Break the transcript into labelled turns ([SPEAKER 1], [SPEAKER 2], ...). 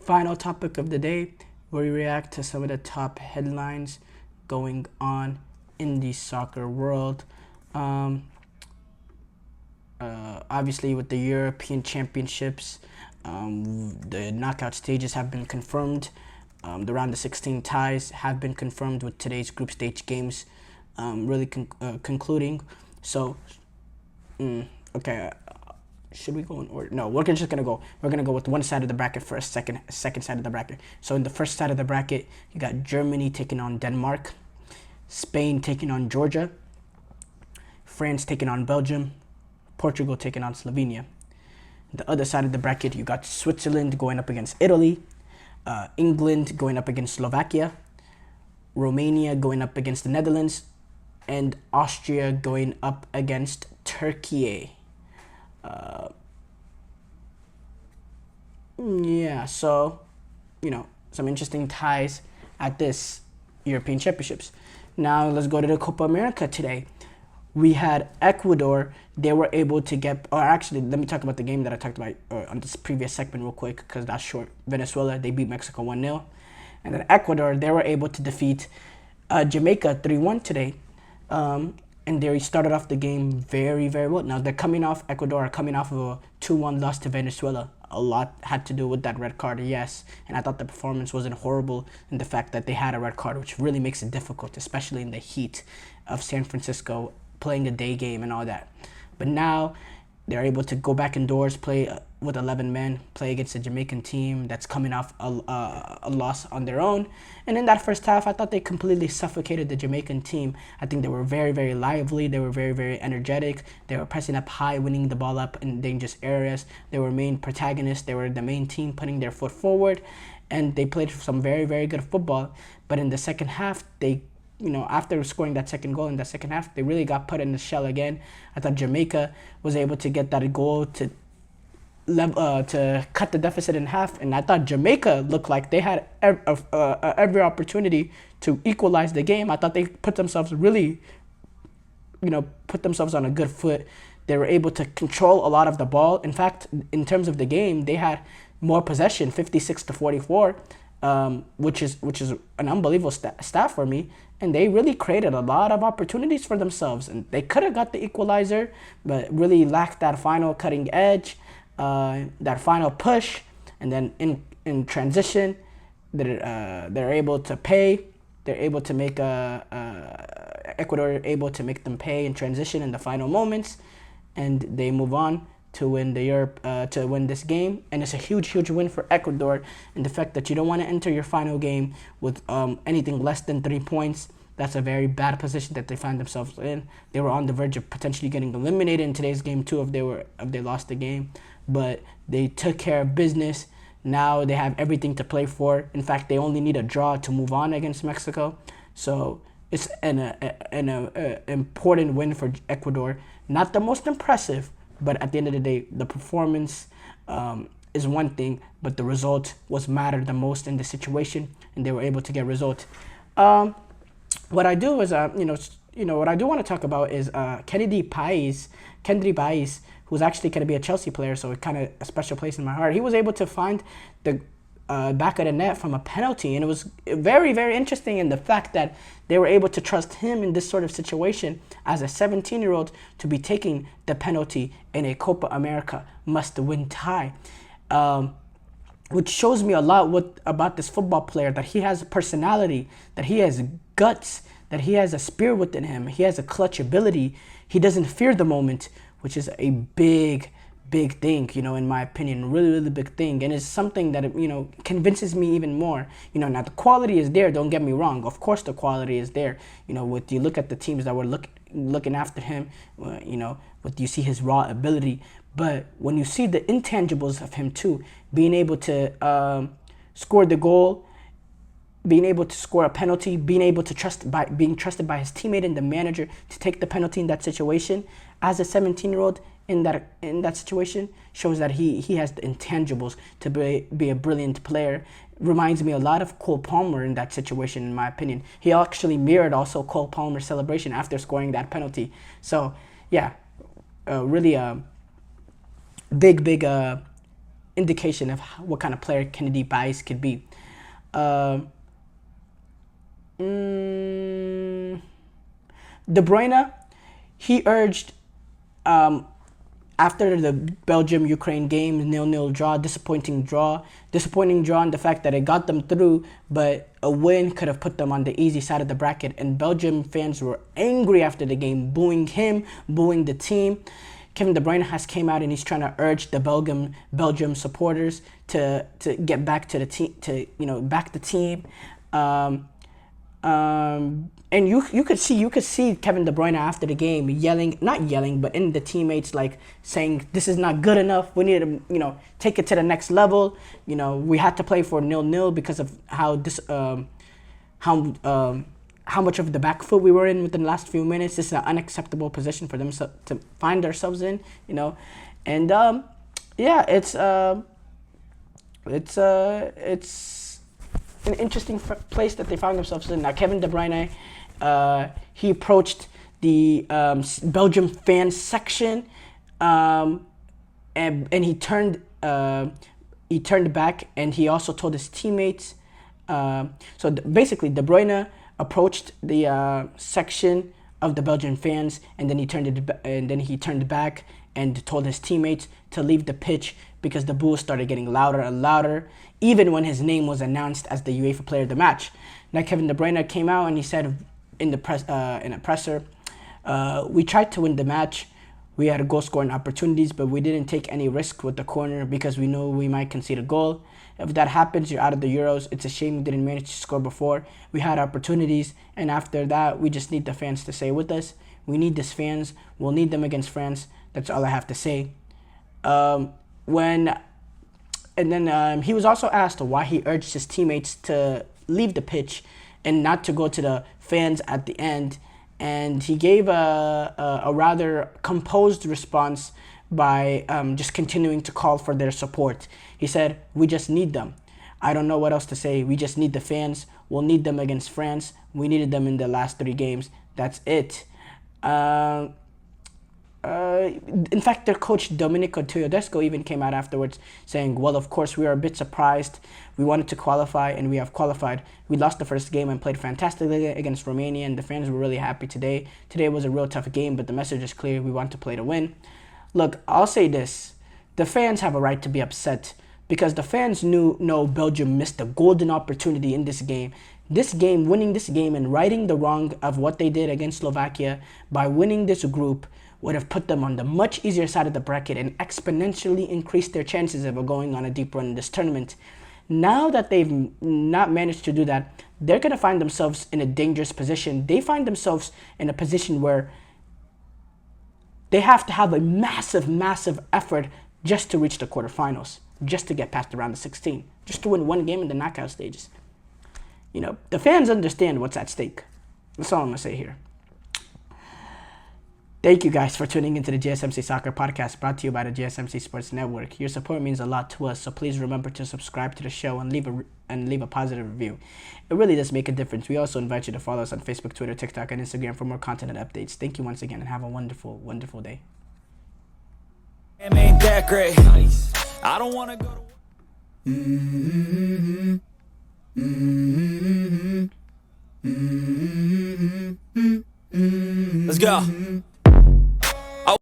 [SPEAKER 1] final topic of the day, where we react to some of the top headlines going on in the soccer world. Um, Obviously, with the European Championships, the knockout stages have been confirmed. The round of 16 ties have been confirmed with today's group stage games really concluding. So, okay, should we go in order? No, we're just gonna go. We're gonna go with one side of the bracket first, second side of the bracket. So in the first side of the bracket, you got Germany taking on Denmark, Spain taking on Georgia, France taking on Belgium, Portugal taking on Slovenia. The other side of the bracket, you got Switzerland going up against Italy, England going up against Slovakia, Romania going up against the Netherlands, and Austria going up against Turkey. Yeah, so, some interesting ties at this European Championships. Now let's go to the Copa America today. We had Ecuador. They were able to get, or actually, let me talk about the game that I talked about on this previous segment real quick, because that's short. Venezuela, they beat Mexico 1-0. And then Ecuador, they were able to defeat Jamaica 3-1 today. And they started off the game very, very well. Now, Ecuador are coming off of a 2-1 loss to Venezuela. A lot had to do with that red card, yes. And I thought the performance wasn't horrible in the fact that they had a red card, which really makes it difficult, especially in the heat of San Francisco, playing a day game and all that. But now they're able to go back indoors, play with 11 men, play against a Jamaican team that's coming off a loss on their own. And in that first half, I thought they completely suffocated the Jamaican team. I think they were very, very lively. They were very, very energetic. They were pressing up high, winning the ball up in dangerous areas. They were main protagonists. They were the main team putting their foot forward. And they played some very, very good football. But in the second half, after scoring that second goal in the second half, they really got put in the shell again. I thought Jamaica was able to get that goal to cut the deficit in half, and I thought Jamaica looked like they had every opportunity to equalize the game. I thought they put themselves on a good foot. They were able to control a lot of the ball. In fact, in terms of the game, they had more possession, 56-44. Which is an unbelievable stat for me, and they really created a lot of opportunities for themselves, and they could have got the equalizer, but really lacked that final cutting edge, that final push, and then in transition, they're able to pay. They're able to make Ecuador able to make them pay in transition in the final moments, and they move on to win to win this game. And it's a huge win for Ecuador, and the fact that you don't want to enter your final game with anything less than 3 points. That's a very bad position that they find themselves in. They were on the verge of potentially getting eliminated in today's game too if they lost the game, but they took care of business. Now they have everything to play for. In fact, they only need a draw to move on against Mexico. So it's an important win for Ecuador. Not the most impressive, but at the end of the day, the performance is one thing, but the result was mattered the most in the situation, and they were able to get result. What I do is, what I do want to talk about is Kennedy Pais, who's actually going to be a Chelsea player, so it kind of a special place in my heart. He was able to find the back of the net from a penalty, and it was very, very interesting in the fact that they were able to trust him in this sort of situation as a 17-year-old to be taking the penalty in a Copa America must-win tie, which shows me a lot about this football player, that he has a personality, that he has guts, that he has a spirit within him, he has a clutch ability, he doesn't fear the moment, which is a big thing, in my opinion, really big thing. And it's something that, convinces me even more. Now the quality is there, don't get me wrong. Of course the quality is there. You look at the teams that were looking after him, you see his raw ability. But when you see the intangibles of him too, being able to score the goal, being able to score a penalty, being trusted by his teammate and the manager to take the penalty in that situation, as a 17-year-old in that situation, shows that he has the intangibles to be a brilliant player. Reminds me a lot of Cole Palmer in that situation, in my opinion. He actually mirrored also Cole Palmer's celebration after scoring that penalty. So yeah, really big indication of what kind of player Kennedy Baez could be. Um, mm, De Bruyne, he urged um, after the Belgium-Ukraine game, 0-0 draw, disappointing draw in the fact that it got them through, but a win could have put them on the easy side of the bracket. And Belgium fans were angry after the game, booing him, booing the team. Kevin De Bruyne has came out and he's trying to urge the Belgium supporters to get back to the team, to back the team. And you could see Kevin De Bruyne after the game not yelling, but in the teammates like saying this is not good enough. We need to take it to the next level. We had to play for 0-0 because of how much of the back foot we were in within the last few minutes. This is an unacceptable position for them to find themselves in. And yeah, it's an interesting place that they found themselves in. Now, Kevin De Bruyne, he approached the Belgium fan section, and he turned back, and he also told his teammates. Basically, De Bruyne approached the section of the Belgian fans, and then he turned back and told his teammates to leave the pitch because the boos started getting louder and louder, even when his name was announced as the UEFA Player of the Match. Now, Kevin De Bruyne came out and he said in a presser, we tried to win the match. We had goal-scoring opportunities, but we didn't take any risk with the corner because we know we might concede a goal. If that happens, you're out of the Euros. It's a shame we didn't manage to score before. We had opportunities, and after that, we just need the fans to stay with us. We need these fans. We'll need them against France. That's all I have to say. He was also asked why he urged his teammates to leave the pitch and not to go to the fans at the end. And he gave a rather composed response by just continuing to call for their support. He said, we just need them. I don't know what else to say. We just need the fans. We'll need them against France. We needed them in the last 3 games. That's it. In fact, their coach Domenico Teodesco even came out afterwards saying, well, of course, we are a bit surprised. We wanted to qualify, and we have qualified. We lost the first game and played fantastically against Romania, and the fans were really happy today. Today was a real tough game, but the message is clear. We want to play to win. Look, I'll say this. The fans have a right to be upset because the fans know Belgium missed a golden opportunity in this game. Winning this game and righting the wrong of what they did against Slovakia by winning this group would have put them on the much easier side of the bracket and exponentially increased their chances of going on a deep run in this tournament. Now that they've not managed to do that, they're going to find themselves in a dangerous position. They find themselves in a position where they have to have a massive, massive effort just to reach the quarterfinals, just to get past the round of 16, just to win one game in the knockout stages. The fans understand what's at stake. That's all I'm going to say here. Thank you guys for tuning into the GSMC Soccer Podcast brought to you by the GSMC Sports Network. Your support means a lot to us, so please remember to subscribe to the show and leave a positive review. It really does make a difference. We also invite you to follow us on Facebook, Twitter, TikTok, and Instagram for more content and updates. Thank you once again and have a wonderful, wonderful day. Ain't that great. I don't want to go to... Let's go.